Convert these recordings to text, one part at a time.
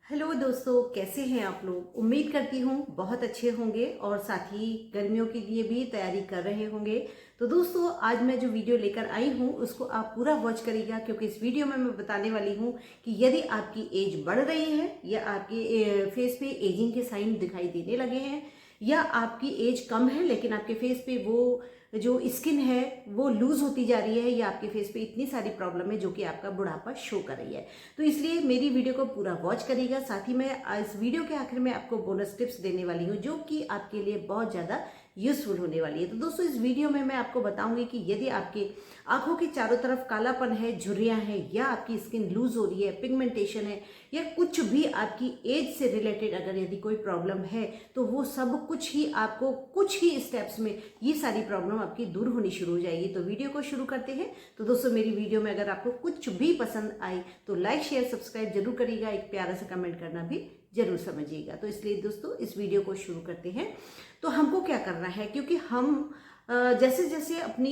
Hello दोस्तों, कैसे हैं आप लोग। उम्मीद करती हूँ बहुत अच्छे होंगे और साथ ही गर्मियों के लिए भी तैयारी कर रहे होंगे। तो दोस्तों, आज मैं जो वीडियो लेकर आई हूँ उसको आप पूरा वॉच करिएगा, क्योंकि इस वीडियो में मैं बताने वाली हूँ कि यदि आपकी एज बढ़ रही है या आपके फेस पे एजिंग के साइन दिखाई देने लगे हैं, या आपकी एज कम है लेकिन आपके फेस पे वो जो स्किन है वो लूज होती जा रही है, या आपके फेस पे इतनी सारी प्रॉब्लम है जो कि आपका बुढ़ापा शो कर रही है। तो इसलिए मेरी वीडियो को पूरा वॉच करिएगा। साथ ही मैं इस वीडियो के आखिर में आपको बोनस टिप्स देने वाली हूँ जो कि आपके लिए बहुत ज़्यादा यूजफुल होने वाली है। तो दोस्तों, इस वीडियो में मैं आपको बताऊंगी कि यदि आपके आंखों के चारों तरफ कालापन है, झुर्रियां हैं, या आपकी स्किन लूज हो रही है, पिगमेंटेशन है, या कुछ भी आपकी एज से रिलेटेड अगर यदि कोई प्रॉब्लम है, तो वो सब कुछ ही आपको कुछ ही स्टेप्स में ये सारी प्रॉब्लम आपकी दूर होनी शुरू हो जाएगी। तो वीडियो को शुरू करते हैं। तो दोस्तों, मेरी वीडियो में अगर आपको कुछ भी पसंद आई तो लाइक शेयर सब्सक्राइब जरूर करिएगा, एक प्यारा सा कमेंट करना भी जरूर समझिएगा। तो इसलिए दोस्तों, इस वीडियो को शुरू करते हैं। तो हमको क्या करना है, क्योंकि हम जैसे जैसे अपनी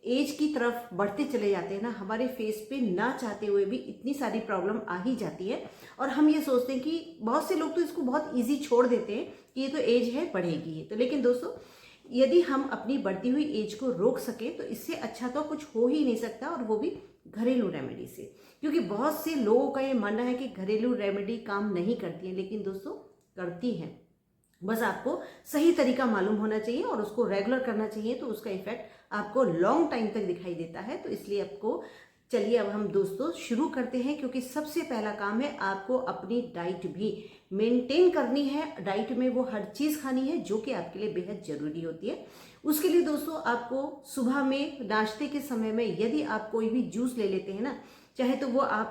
एज की तरफ बढ़ते चले जाते हैं ना, हमारे फेस पे ना चाहते हुए भी इतनी सारी प्रॉब्लम आ ही जाती है। और हम ये सोचते हैं कि बहुत से लोग तो इसको बहुत इजी छोड़ देते हैं कि ये तो एज है, बढ़ेगी। तो लेकिन दोस्तों, यदि हम अपनी बढ़ती हुई एज को रोक सके तो इससे अच्छा तो कुछ हो ही नहीं सकता, और वो भी घरेलू रेमेडी से। क्योंकि बहुत से लोगों का ये मानना है कि घरेलू रेमेडी काम नहीं करती है, लेकिन दोस्तों करती हैं। बस आपको सही तरीका मालूम होना चाहिए और उसको रेगुलर करना चाहिए, तो उसका इफेक्ट आपको लॉन्ग टाइम तक दिखाई देता है। तो इसलिए आपको, चलिए अब हम दोस्तों शुरू करते हैं। क्योंकि सबसे पहला काम है आपको अपनी डाइट भी मेंटेन करनी है। डाइट में वो हर चीज़ खानी है जो कि आपके लिए बेहद जरूरी होती है। उसके लिए दोस्तों, आपको सुबह में नाश्ते के समय में यदि आप कोई भी जूस ले लेते हैं ना, चाहे तो वो आप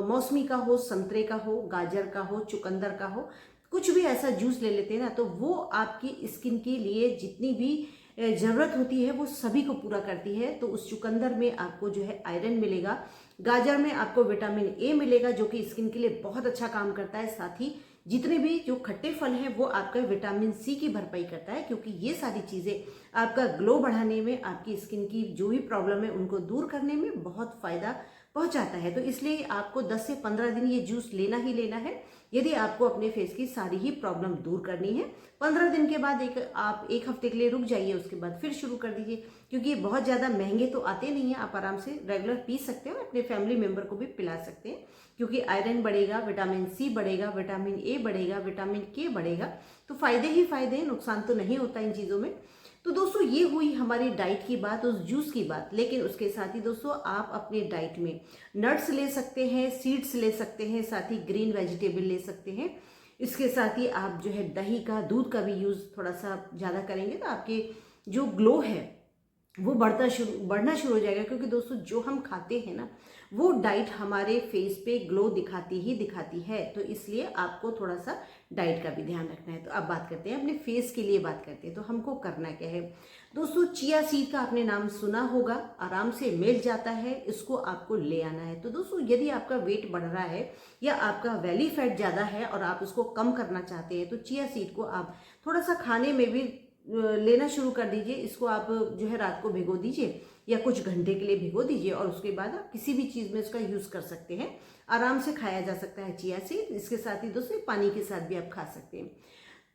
मौसमी का हो, संतरे का हो, गाजर का हो, चुकंदर का हो, कुछ भी ऐसा जूस ले लेते हैं ना, तो वो आपकी स्किन के लिए जितनी भी ज़रूरत होती है वो सभी को पूरा करती है। तो उस चुकंदर में आपको जो है आयरन मिलेगा, गाजर में आपको विटामिन ए मिलेगा जो कि स्किन के लिए बहुत अच्छा काम करता है। साथ ही जितने भी जो खट्टे फल हैं वो आपका विटामिन सी की भरपाई करता है, क्योंकि ये सारी चीज़ें आपका ग्लो बढ़ाने में, आपकी स्किन की जो भी प्रॉब्लम है उनको दूर करने में बहुत फ़ायदा पहुंचाता है। तो इसलिए आपको 10 से 15 दिन ये जूस लेना ही लेना है यदि आपको अपने फेस की सारी ही प्रॉब्लम दूर करनी है। 15 दिन के बाद आप एक हफ्ते के लिए रुक जाइए, उसके बाद फिर शुरू कर दीजिए। क्योंकि ये बहुत ज़्यादा महंगे तो आते नहीं हैं, आप आराम से रेगुलर पी सकते हैं और अपने फैमिली मेम्बर को भी पिला सकते हैं। क्योंकि आयरन बढ़ेगा, विटामिन सी बढ़ेगा, विटामिन ए बढ़ेगा, विटामिन के बढ़ेगा। तो फायदे ही फायदे हैं, नुकसान तो नहीं होता इन चीज़ों में। तो दोस्तों, ये हुई हमारी डाइट की बात, उस जूस की बात। लेकिन उसके साथ ही दोस्तों, आप अपने डाइट में नट्स ले सकते हैं, सीड्स ले सकते हैं, साथ ही ग्रीन वेजिटेबल ले सकते हैं। इसके साथ ही आप जो है दही का, दूध का भी यूज़ थोड़ा सा ज़्यादा करेंगे तो आपके जो ग्लो है वो बढ़ना शुरू हो जाएगा। क्योंकि दोस्तों, जो हम खाते हैं ना, वो डाइट हमारे फेस पे ग्लो दिखाती ही दिखाती है। तो इसलिए आपको थोड़ा सा डाइट का भी ध्यान रखना है। तो अब बात करते हैं अपने फेस के लिए, बात करते हैं तो हमको करना क्या है। दोस्तों, चिया सीड का आपने नाम सुना होगा, आराम से मिल जाता है, इसको आपको ले आना है। तो दोस्तों, यदि आपका वेट बढ़ रहा है या आपका वेली फैट ज़्यादा है और आप उसको कम करना चाहते हैं, तो चिया सीड को आप थोड़ा सा खाने में भी लेना शुरू कर दीजिए। इसको आप जो है रात को भिगो दीजिए या कुछ घंटे के लिए भिगो दीजिए, और उसके बाद आप किसी भी चीज़ में इसका यूज़ कर सकते हैं। आराम से खाया जा सकता है चिया सीड। इसके साथ ही दोस्तों, पानी के साथ भी आप खा सकते हैं।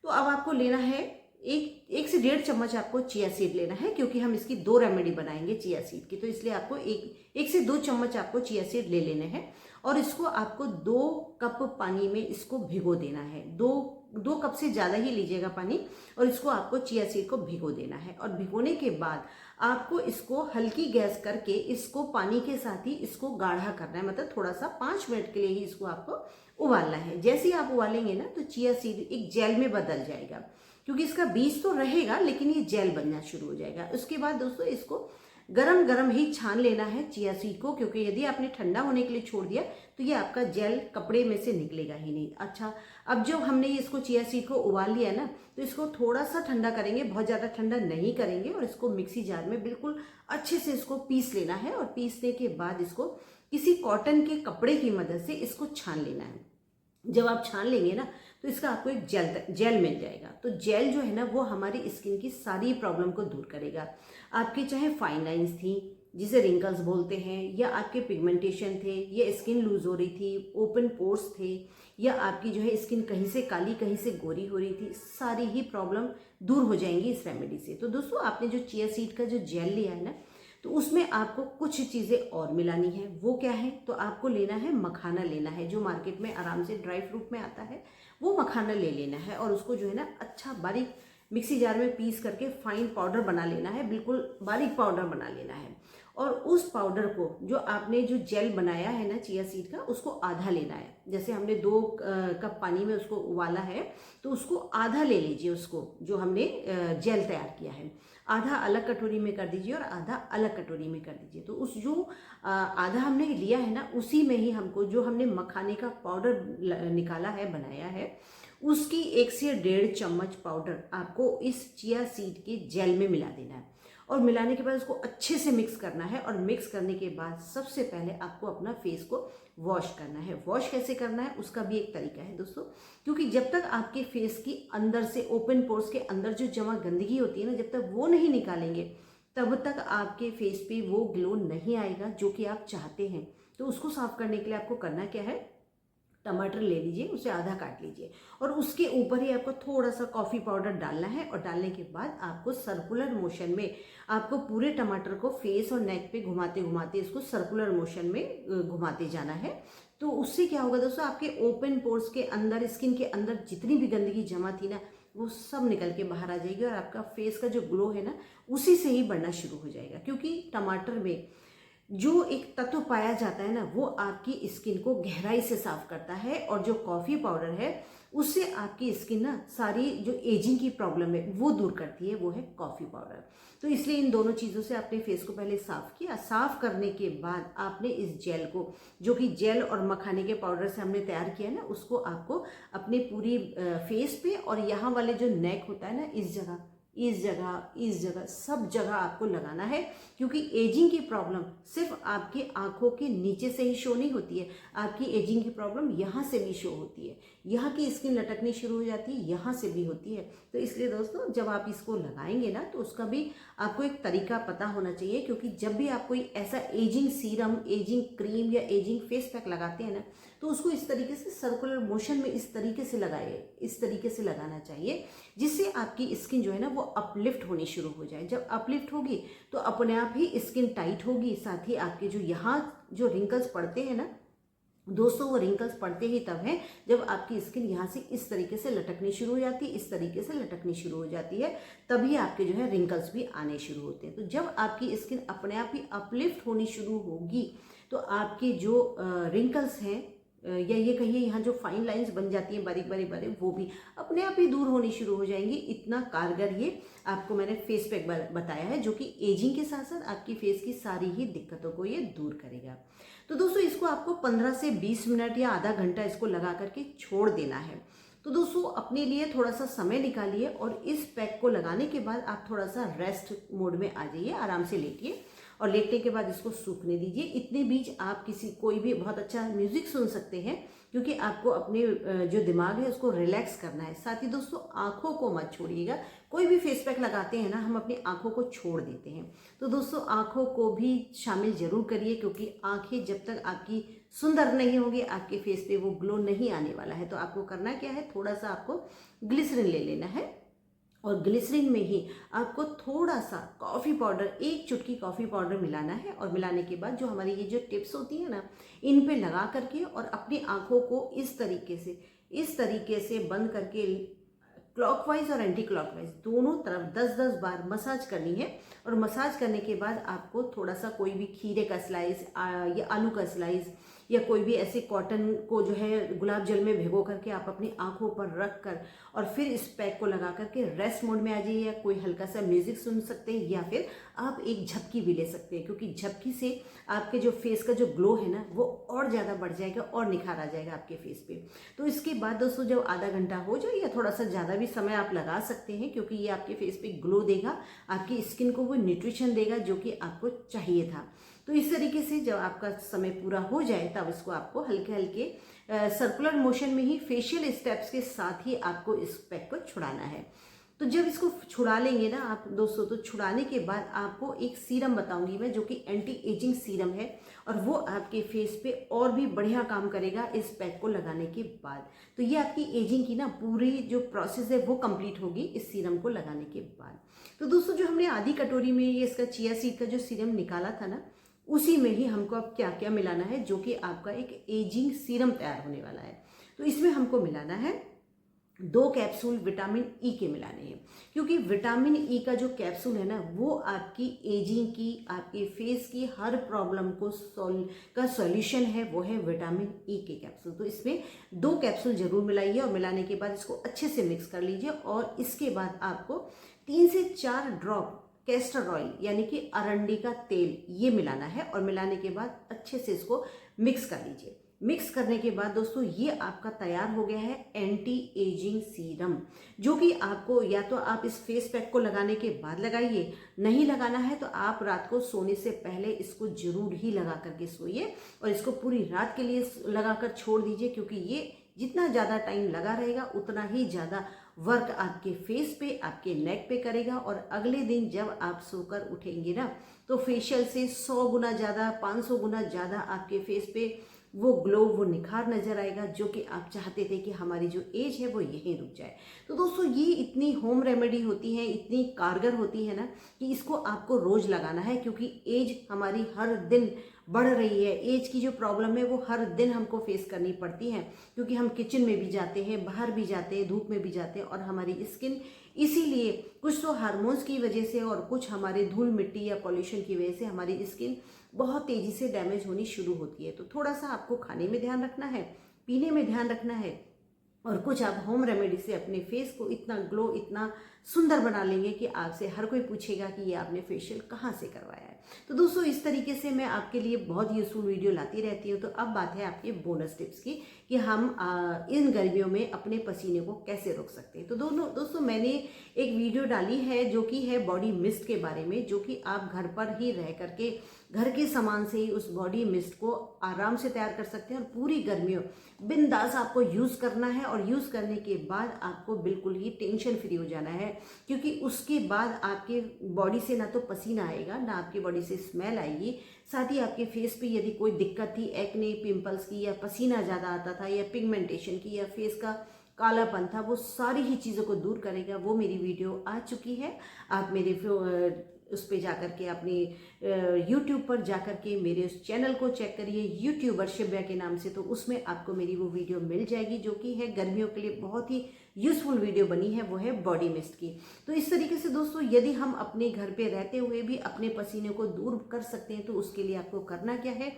तो अब आपको लेना है एक से 1.5 चम्मच आपको चिया सीड लेना है, क्योंकि हम इसकी 2 रेमेडी बनाएंगे चिया सीड की। तो इसलिए आपको एक से 2 चम्मच आपको चिया सीड ले लेने हैं, और इसको आपको 2 कप पानी में इसको भिगो देना है। दो कप से ज़्यादा ही लीजिएगा पानी, और इसको आपको चिया सीड को भिगो देना है। और भिगोने के बाद आपको इसको हल्की गैस करके इसको पानी के साथ ही इसको गाढ़ा करना है, मतलब थोड़ा सा 5 मिनट के लिए ही इसको आपको उबालना है। जैसे ही आप उबालेंगे ना, तो चिया सीड एक जेल में बदल जाएगा। क्योंकि इसका बीज तो रहेगा लेकिन ये जेल बनना शुरू हो जाएगा। उसके बाद दोस्तों, इसको गरम गरम ही छान लेना है चिया सीड को, क्योंकि यदि आपने ठंडा होने के लिए छोड़ दिया तो ये आपका जेल कपड़े में से निकलेगा ही नहीं। अच्छा, अब जो हमने इसको चिया सीड को उबाल लिया ना, तो इसको थोड़ा सा ठंडा करेंगे, बहुत ज़्यादा ठंडा नहीं करेंगे, और इसको मिक्सी जार में बिल्कुल अच्छे से इसको पीस लेना है। और पीसने के बाद इसको किसी कॉटन के कपड़े की मदद से इसको छान लेना है। जब आप छान लेंगे ना, तो इसका आपको एक जेल मिल जाएगा। तो जेल जो है ना, वो हमारी स्किन की सारी प्रॉब्लम को दूर करेगा। आपकी चाहे फाइन लाइंस थी, जिसे रिंकल्स बोलते हैं, या आपके पिगमेंटेशन थे, या स्किन लूज हो रही थी, ओपन पोर्स थे, या आपकी जो है स्किन कहीं से काली कहीं से गोरी हो रही थी, सारी ही प्रॉब्लम दूर हो जाएंगी इस रेमेडी से। तो दोस्तों आपने जो चिया सीड का जो जेल लिया है ना, तो उसमें आपको कुछ चीज़ें और मिलानी है। वो क्या है? तो आपको लेना है मखाना लेना है, जो मार्केट में आराम से ड्राई फ्रूट में आता है, वो मखाना ले लेना है और उसको जो है ना अच्छा बारीक मिक्सी जार में पीस करके फाइन पाउडर बना लेना है, बिल्कुल बारीक पाउडर बना लेना है। और उस पाउडर को जो आपने जो जेल बनाया है ना चिया सीड का, उसको आधा लेना है। जैसे हमने 2 कप पानी में उसको उबाला है, तो उसको आधा ले लीजिए, उसको जो हमने जेल तैयार किया है आधा अलग कटोरी में कर दीजिए और आधा अलग कटोरी में कर दीजिए। तो उस जो आधा हमने लिया है ना, उसी में ही हमको जो हमने मखाने का पाउडर निकाला है, बनाया है, उसकी 1 से 1.5 चम्मच पाउडर आपको इस चिया सीड के जेल में मिला देना है। और मिलाने के बाद उसको अच्छे से मिक्स करना है। और मिक्स करने के बाद सबसे पहले आपको अपना फेस को वॉश करना है। वॉश कैसे करना है उसका भी एक तरीका है दोस्तों, क्योंकि जब तक आपके फेस की अंदर से ओपन पोर्स के अंदर जो जमा गंदगी होती है ना, जब तक वो नहीं निकालेंगे तब तक आपके फेस पे वो ग्लो नहीं आएगा जो कि आप चाहते हैं। तो उसको साफ करने के लिए आपको करना क्या है, टमाटर ले लीजिए, उसे आधा काट लीजिए और उसके ऊपर ही आपको थोड़ा सा कॉफ़ी पाउडर डालना है। और डालने के बाद आपको सर्कुलर मोशन में आपको पूरे टमाटर को फेस और नेक पे घुमाते घुमाते इसको सर्कुलर मोशन में घुमाते जाना है। तो उससे क्या होगा दोस्तों, आपके ओपन पोर्स के अंदर, स्किन के अंदर जितनी भी गंदगी जमा थी ना, वो सब निकल के बाहर आ जाएगी और आपका फेस का जो ग्लो है ना, उसी से ही बढ़ना शुरू हो जाएगा। क्योंकि टमाटर में जो एक तत्व पाया जाता है ना, वो आपकी स्किन को गहराई से साफ करता है। और जो कॉफ़ी पाउडर है उससे आपकी स्किन ना सारी जो एजिंग की प्रॉब्लम है वो दूर करती है, वो है कॉफ़ी पाउडर। तो इसलिए इन दोनों चीज़ों से आपने फेस को पहले साफ किया। साफ करने के बाद आपने इस जेल को, जो कि जेल और मखाने के पाउडर से हमने तैयार किया है ना, उसको आपको अपने पूरी फेस पे और यहाँ वाले जो नेक होता है ना, इस जगह सब जगह आपको लगाना है। क्योंकि एजिंग की प्रॉब्लम सिर्फ आपकी आंखों के नीचे से ही शो नहीं होती है, आपकी एजिंग की प्रॉब्लम यहाँ से भी शो होती है, यहाँ की स्किन लटकनी शुरू हो जाती है, यहाँ से भी होती है। तो इसलिए दोस्तों जब आप इसको लगाएंगे ना, तो उसका भी आपको एक तरीका पता होना चाहिए। क्योंकि जब भी आप कोई ऐसा एजिंग सीरम, एजिंग क्रीम या एजिंग फेस पैक लगाते हैं ना, तो उसको इस तरीके से सर्कुलर मोशन में इस तरीके से लगाना चाहिए, जिससे आपकी स्किन जो है ना वो अपलिफ्ट होनी शुरू हो जाए। जब अपलिफ्ट होगी तो अपने आप ही स्किन टाइट होगी। साथ ही आपके जो यहाँ जो रिंकल्स पड़ते हैं ना दोस्तों, वो रिंकल्स पड़ते ही तब हैं जब आपकी स्किन यहाँ से इस तरीके से लटकनी शुरू हो जाती है, इस तरीके से लटकनी शुरू हो जाती है, तभी आपके जो है रिंकल्स भी आने शुरू होते हैं। तो जब आपकी स्किन अपने आप ही अपलिफ्ट होनी शुरू होगी, तो आपके जो रिंकल्स हैं या ये कहिए यहाँ जो फाइन लाइंस बन जाती हैं बारीक बारीक, वो भी अपने आप ही दूर होनी शुरू हो जाएंगी। इतना कारगर ये आपको मैंने फेस पैक बताया है, जो कि एजिंग के साथ साथ आपकी फेस की सारी ही दिक्कतों को ये दूर करेगा। तो दोस्तों इसको आपको 15 से 20 मिनट या आधा घंटा इसको लगा करके छोड़ देना है। तो दोस्तों अपने लिए थोड़ा सा समय निकालिए और इस पैक को लगाने के बाद आप थोड़ा सा रेस्ट मोड में आ जाइए, आराम से लेटिए और लेटने के बाद इसको सूखने दीजिए। इतने बीच आप कोई भी बहुत अच्छा म्यूजिक सुन सकते हैं, क्योंकि आपको अपने जो दिमाग है उसको रिलैक्स करना है। साथ ही दोस्तों आंखों को मत छोड़िएगा। कोई भी फेस पैक लगाते हैं ना, हम अपनी आंखों को छोड़ देते हैं। तो दोस्तों आंखों को भी शामिल जरूर करिए, क्योंकि आंखें जब तक आपकी सुंदर नहीं होंगी, आपके फेस पे वो ग्लो नहीं आने वाला है। तो आपको करना क्या है, थोड़ा सा आपको ग्लिसरीन ले लेना है और ग्लिसरीन में ही आपको थोड़ा सा कॉफ़ी पाउडर, 1 चुटकी कॉफ़ी पाउडर मिलाना है। और मिलाने के बाद जो हमारी ये जो टिप्स होती है ना, इन पे लगा करके और अपनी आंखों को इस तरीके से बंद करके क्लॉकवाइज और एंटी क्लॉकवाइज दोनों तरफ 10-10 बार मसाज करनी है। और मसाज करने के बाद आपको थोड़ा सा कोई भी खीरे का स्लाइस या आलू का स्लाइस या कोई भी ऐसे कॉटन को जो है गुलाब जल में भिगो करके आप अपनी आंखों पर रख कर और फिर इस पैक को लगा करके रेस्ट मोड में आ जाइए। या कोई हल्का सा म्यूजिक सुन सकते हैं या फिर आप एक झपकी भी ले सकते हैं, क्योंकि झपकी से आपके जो फेस का जो ग्लो है ना वो और ज़्यादा बढ़ जाएगा और निखार आ जाएगा आपके फेस पे। तो इसके बाद दोस्तों जब आधा घंटा हो जाए या थोड़ा सा ज़्यादा भी समय आप लगा सकते हैं, क्योंकि ये आपके फेस पे ग्लो देगा, आपकी स्किन को वो न्यूट्रिशन देगा जो कि आपको चाहिए था। तो इस तरीके से जब आपका समय पूरा हो जाए तब इसको आपको हल्के हल्के सर्कुलर मोशन में ही फेशियल स्टेप्स के साथ ही आपको इस पैक को छुड़ाना है। तो जब इसको छुड़ा लेंगे ना आप दोस्तों, तो छुड़ाने के बाद आपको एक सीरम बताऊंगी मैं, जो कि एंटी एजिंग सीरम है, और वो आपके फेस पे और भी बढ़िया काम करेगा इस पैक को लगाने के बाद। तो ये आपकी एजिंग की ना पूरी जो प्रोसेस है वो कंप्लीट होगी इस सीरम को लगाने के बाद। तो दोस्तों जो हमने आधी कटोरी में ये इसका चिया सीड का जो सीरम निकाला था ना, उसी में ही हमको अब क्या क्या मिलाना है, जो कि आपका एक एजिंग सीरम तैयार होने वाला है। तो इसमें हमको मिलाना है 2 कैप्सूल विटामिन ई के मिलाने हैं, क्योंकि विटामिन ई का जो कैप्सूल है ना, वो आपकी एजिंग की, आपके फेस की हर प्रॉब्लम को सॉल्यूशन है, वो है विटामिन ई के कैप्सूल। तो इसमें 2 कैप्सूल जरूर मिलाइए, और मिलाने के बाद इसको अच्छे से मिक्स कर लीजिए। और इसके बाद आपको 3 से 4 ड्रॉप कैस्टर ऑयल यानी कि अरंडी का तेल ये मिलाना है, और मिलाने के बाद अच्छे से इसको मिक्स कर लीजिए। मिक्स करने के बाद दोस्तों ये आपका तैयार हो गया है एंटी एजिंग सीरम, जो कि आपको या तो आप इस फेस पैक को लगाने के बाद लगाइए, नहीं लगाना है तो आप रात को सोने से पहले इसको जरूर ही लगा करके सोइए, और इसको पूरी रात के लिए लगाकर छोड़ दीजिए, क्योंकि ये जितना ज़्यादा टाइम लगा रहेगा उतना ही ज़्यादा वर्क आपके फेस पे, आपके नेक पे करेगा। और अगले दिन जब आप सोकर उठेंगे ना, तो फेशियल से 100 गुना ज़्यादा, 500 गुना ज़्यादा आपके फेस पे वो ग्लो, वो निखार नजर आएगा, जो कि आप चाहते थे कि हमारी जो एज है वो यहीं रुक जाए। तो दोस्तों ये इतनी होम रेमेडी होती है, इतनी कारगर होती है ना, कि इसको आपको रोज लगाना है, क्योंकि एज हमारी हर दिन बढ़ रही है। एज की जो प्रॉब्लम है वो हर दिन हमको फेस करनी पड़ती है, क्योंकि हम किचन में भी जाते हैं, बाहर भी जाते हैं, धूप में भी जाते हैं, और हमारी स्किन इसीलिए कुछ तो हार्मोन्स की वजह से और कुछ हमारे धूल मिट्टी या पॉल्यूशन की वजह से हमारी स्किन बहुत तेजी से डैमेज होनी शुरू होती है। तो थोड़ा सा आपको खाने में ध्यान रखना है, पीने में ध्यान रखना है, और कुछ आप होम रेमेडी से अपने फेस को इतना ग्लो, इतना सुंदर बना लेंगे कि आपसे हर कोई पूछेगा कि ये आपने फेशियल कहाँ से करवाया है। तो दोस्तों इस तरीके से मैं आपके लिए बहुत यूजफुल वीडियो लाती रहती हूँ। तो अब बात है आपके बोनस टिप्स की, कि हम इन गर्मियों में अपने पसीने को कैसे रोक सकते हैं। तो दोस्तों मैंने एक वीडियो डाली है जो कि है बॉडी मिस्ट के बारे में, जो कि आप घर पर ही रह करके घर के सामान से ही उस बॉडी मिस्ट को आराम से तैयार कर सकते हैं, और पूरी गर्मियों बिंदास आपको यूज करना है। और यूज करने के बाद आपको बिल्कुल ही टेंशन फ्री हो जाना है, क्योंकि उसके बाद आपके बॉडी से ना तो पसीना आएगा, ना आपकी बॉडी से स्मेल आएगी। साथ ही आपके फेस पे यदि कोई दिक्कत थी, एक्ने, पिंपल्स की, या पसीना ज़्यादा आता था, या पिगमेंटेशन की, या फेस का कालापन था, वो सारी ही चीज़ों को दूर करेगा। वो मेरी वीडियो आ चुकी है, आप मेरे उस पर जाकर के अपने यूट्यूब पर जाकर के मेरे उस चैनल को चेक करिए, यूट्यूबर शिव्या के नाम से। तो उसमें आपको मेरी वो वीडियो मिल जाएगी, जो कि है गर्मियों के लिए बहुत ही यूजफुल वीडियो बनी है, वो है बॉडी मिस्ट की। तो इस तरीके से दोस्तों यदि हम अपने घर पे रहते हुए भी अपने पसीने को दूर कर सकते हैं, तो उसके लिए आपको करना क्या है,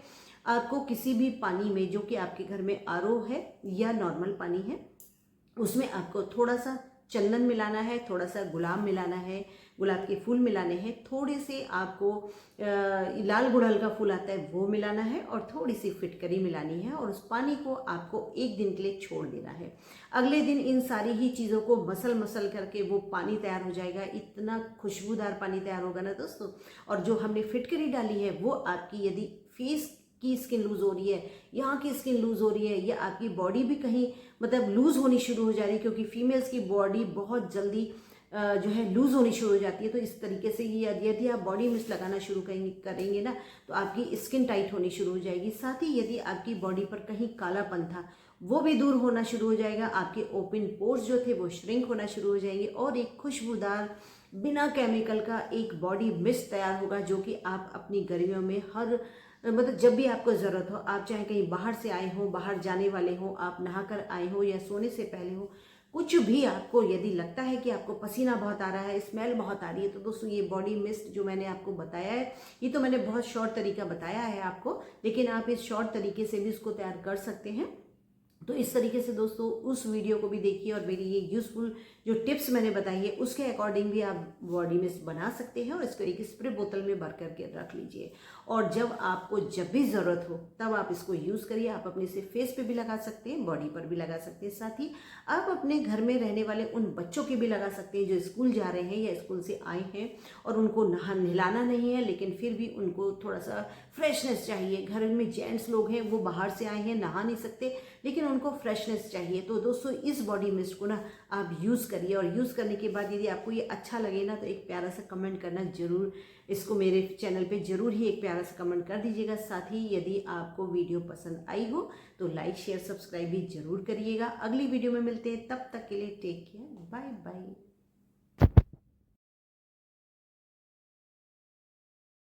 आपको किसी भी पानी में, जो कि आपके घर में आरओ है या नॉर्मल पानी है, उसमें आपको थोड़ा सा चंदन मिलाना है, थोड़ा सा गुलाब मिलाना है, गुलाब के फूल मिलाने हैं, थोड़े से आपको लाल गुड़हल का फूल आता है वो मिलाना है, और थोड़ी सी फिटकरी मिलानी है, और उस पानी को आपको 1 दिन के लिए छोड़ देना है। अगले दिन इन सारी ही चीज़ों को मसल करके वो पानी तैयार हो जाएगा। इतना खुशबूदार पानी तैयार होगा ना दोस्तों। और जो हमने फिटकरी डाली है वो आपकी यदि फेस की स्किन लूज हो रही है, यहाँ की स्किन लूज हो रही है, या आपकी बॉडी भी कहीं मतलब लूज होनी शुरू हो जा रही है, क्योंकि फीमेल्स की बॉडी बहुत जल्दी जो है लूज होनी शुरू हो जाती है। तो इस तरीके से यदि आप बॉडी मिस्ट लगाना शुरू करेंगे ना, तो आपकी स्किन टाइट होनी शुरू हो जाएगी। साथ ही यदि आपकी बॉडी पर कहीं कालापन था वो भी दूर होना शुरू हो जाएगा, आपके ओपन पोर्स जो थे वो श्रिंक होना शुरू हो जाएंगे, और एक खुशबूदार बिना केमिकल का एक बॉडी मिस्ट तैयार होगा, जो कि आप अपनी गर्मियों में हर मतलब जब भी आपको ज़रूरत हो, आप चाहे कहीं बाहर से आए हो, बाहर जाने वाले हो, आप नहाकर आए हो, या सोने से पहले हो, कुछ भी आपको यदि लगता है कि आपको पसीना बहुत आ रहा है, स्मेल बहुत आ रही है, तो दोस्तों ये बॉडी मिस्ट जो मैंने आपको बताया है, ये तो मैंने बहुत शॉर्ट तरीका बताया है आपको, लेकिन आप इस शॉर्ट तरीके से भी इसको तैयार कर सकते हैं। तो इस तरीके से दोस्तों उस वीडियो को भी देखिए, और मेरी ये यूजफुल जो टिप्स मैंने बताई है उसके अकॉर्डिंग भी आप बॉडी मिस्ट बना सकते हैं, और इसको एक स्प्रे बोतल में भर करके रख लीजिए, और जब आपको जब भी ज़रूरत हो तब आप इसको यूज़ करिए। आप अपने से फेस पे भी लगा सकते हैं, बॉडी पर भी लगा सकते हैं, साथ ही आप अपने घर में रहने वाले उन बच्चों के भी लगा सकते हैं जो स्कूल जा रहे हैं या स्कूल से आए हैं, और उनको नहलाना नहीं है, लेकिन फिर भी उनको थोड़ा सा फ्रेशनेस चाहिए। घर में जेंट्स लोग हैं वो बाहर से आए हैं, नहा नहीं सकते, लेकिन उनको फ्रेशनेस चाहिए। तो दोस्तों इस बॉडी मिस्ट को ना आप यूज़ करिए, और यूज़ करने के बाद यदि आपको ये अच्छा लगे ना तो एक प्यारा सा कमेंट करना जरूर, इसको मेरे चैनल पे जरूर ही एक प्यारा सा कमेंट कर दीजिएगा। साथ ही यदि आपको वीडियो पसंद आई हो तो लाइक शेयर सब्सक्राइब भी जरूर करिएगा। अगली वीडियो में मिलते हैं, तब तक के लिए टेक केयर, बाय बाय।